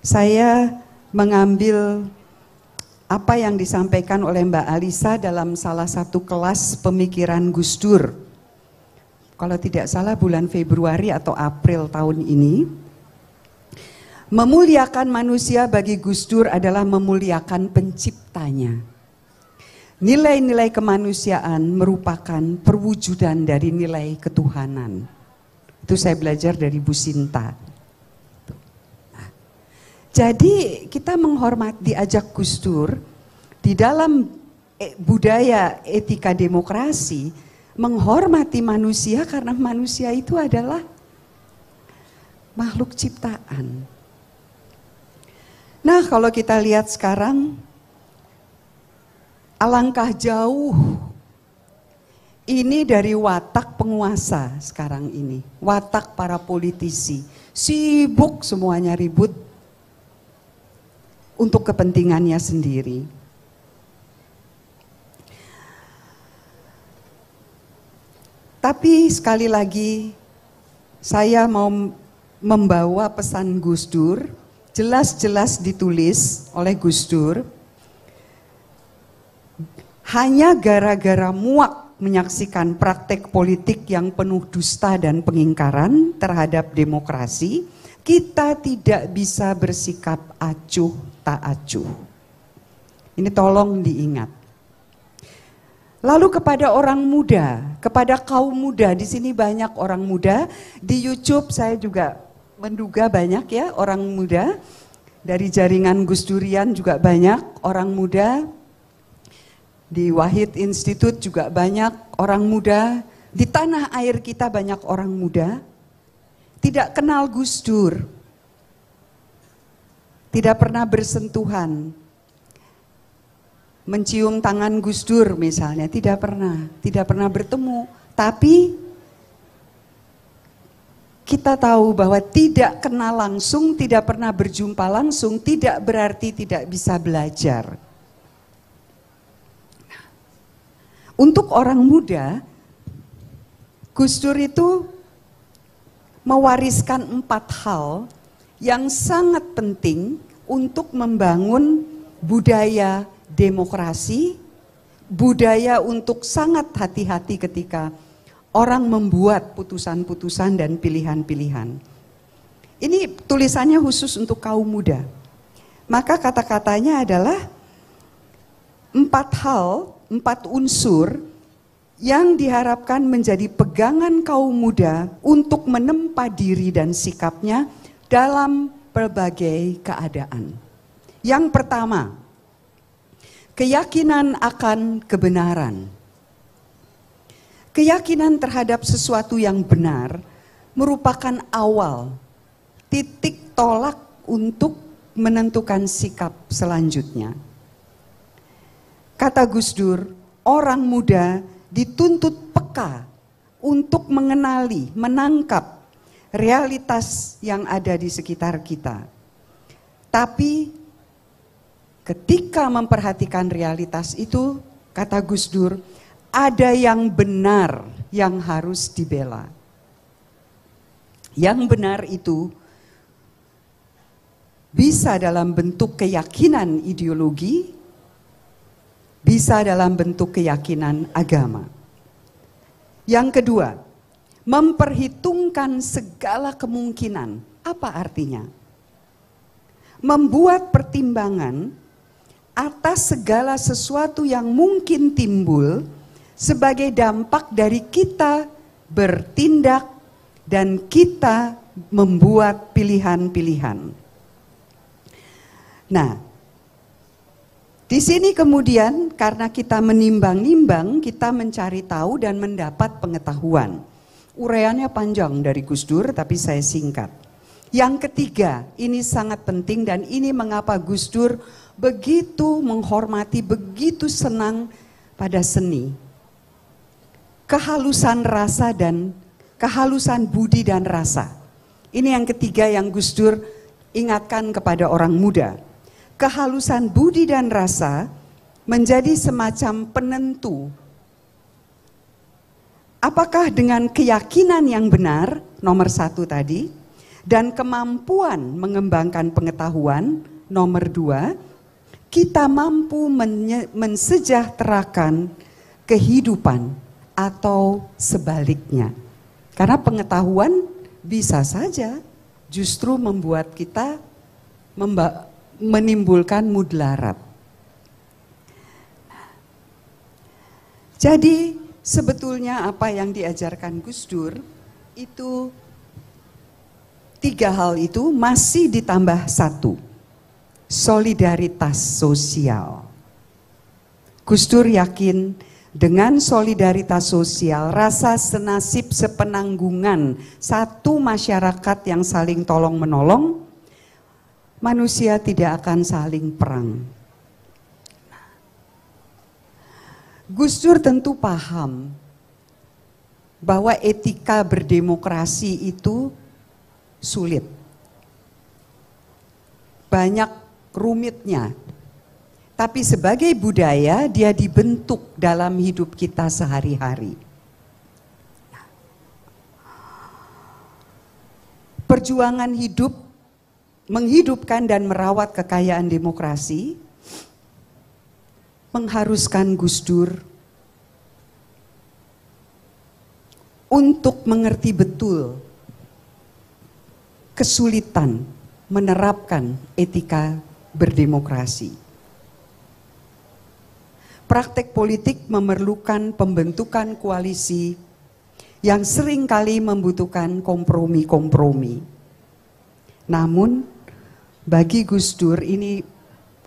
saya mengambil apa yang disampaikan oleh Mbak Alisa dalam salah satu kelas pemikiran Gus Dur. Kalau tidak salah bulan Februari atau April tahun ini. Memuliakan manusia bagi Gus Dur adalah memuliakan penciptanya. Nilai-nilai kemanusiaan merupakan perwujudan dari nilai ketuhanan. Itu saya belajar dari Bu Sinta. Jadi kita menghormati, diajak Gus Dur di dalam budaya etika demokrasi, menghormati manusia karena manusia itu adalah makhluk ciptaan. Nah, kalau kita lihat sekarang, alangkah jauh ini dari watak penguasa sekarang ini, watak para politisi, sibuk semuanya ribut untuk kepentingannya sendiri. Tapi sekali lagi saya mau membawa pesan Gus Dur, jelas-jelas ditulis oleh Gus Dur. Hanya gara-gara muak menyaksikan praktek politik yang penuh dusta dan pengingkaran terhadap demokrasi, kita tidak bisa bersikap acuh tak acuh. Ini tolong diingat. Lalu kepada orang muda, kepada kaum muda, di sini banyak orang muda, di YouTube saya juga menduga banyak ya orang muda, dari jaringan Gus Durian juga banyak orang muda, di Wahid Institute juga banyak orang muda, di tanah air kita banyak orang muda, tidak kenal Gus Dur, tidak pernah bersentuhan, mencium tangan Gus Dur misalnya, tidak pernah bertemu. Tapi kita tahu bahwa tidak kenal langsung, tidak pernah berjumpa langsung, tidak berarti tidak bisa belajar. Untuk orang muda, Gus Dur itu mewariskan 4 hal yang sangat penting untuk membangun budaya demokrasi, budaya untuk sangat hati-hati ketika orang membuat putusan-putusan dan pilihan-pilihan. Ini tulisannya khusus untuk kaum muda. Maka kata-katanya adalah 4 hal, 4 unsur yang diharapkan menjadi pegangan kaum muda untuk menempa diri dan sikapnya dalam berbagai keadaan. Yang pertama, keyakinan akan kebenaran. Keyakinan terhadap sesuatu yang benar merupakan awal, titik tolak untuk menentukan sikap selanjutnya. Kata Gus Dur, orang muda dituntut peka untuk mengenali, menangkap realitas yang ada di sekitar kita. Tapi ketika memperhatikan realitas itu, kata Gus Dur, ada yang benar yang harus dibela. Yang benar itu bisa dalam bentuk keyakinan ideologi, bisa dalam bentuk keyakinan agama. Yang kedua, memperhitungkan segala kemungkinan. Apa artinya? Membuat pertimbangan atas segala sesuatu yang mungkin timbul sebagai dampak dari kita bertindak dan kita membuat pilihan-pilihan. Nah, di sini kemudian karena kita menimbang-nimbang, kita mencari tahu dan mendapat pengetahuan. Uraiannya panjang dari Gus Dur, tapi saya singkat. Yang ketiga, ini sangat penting dan ini mengapa Gus Dur begitu menghormati, begitu senang pada seni. Kehalusan rasa dan kehalusan budi dan rasa. Ini yang ketiga yang Gus Dur ingatkan kepada orang muda. Kehalusan budi dan rasa menjadi semacam penentu. Apakah dengan keyakinan yang benar, nomor 1 tadi, dan kemampuan mengembangkan pengetahuan. Nomor 2, kita mampu mensejahterakan kehidupan atau sebaliknya. Karena pengetahuan bisa saja justru membuat kita menimbulkan mudarat. Jadi sebetulnya apa yang diajarkan Gus Dur itu 3 hal itu masih ditambah 1, solidaritas sosial. Gus Dur yakin dengan solidaritas sosial, rasa senasib sepenanggungan satu masyarakat yang saling tolong menolong, manusia tidak akan saling perang. Gus Dur tentu paham bahwa etika berdemokrasi itu sulit. Banyak rumitnya. Tapi sebagai budaya dia dibentuk dalam hidup kita sehari-hari. Perjuangan hidup, menghidupkan dan merawat kekayaan demokrasi mengharuskan Gus Dur untuk mengerti betul kesulitan menerapkan etika berdemokrasi. Praktek politik memerlukan pembentukan koalisi yang seringkali membutuhkan kompromi-kompromi. Namun bagi Gus Dur ini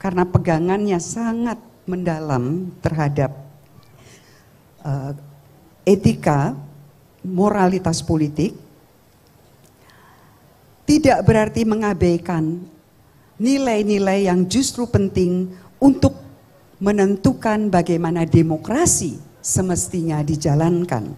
karena pegangannya sangat mendalam terhadap etika, moralitas politik, tidak berarti mengabaikan nilai-nilai yang justru penting untuk menentukan bagaimana demokrasi semestinya dijalankan.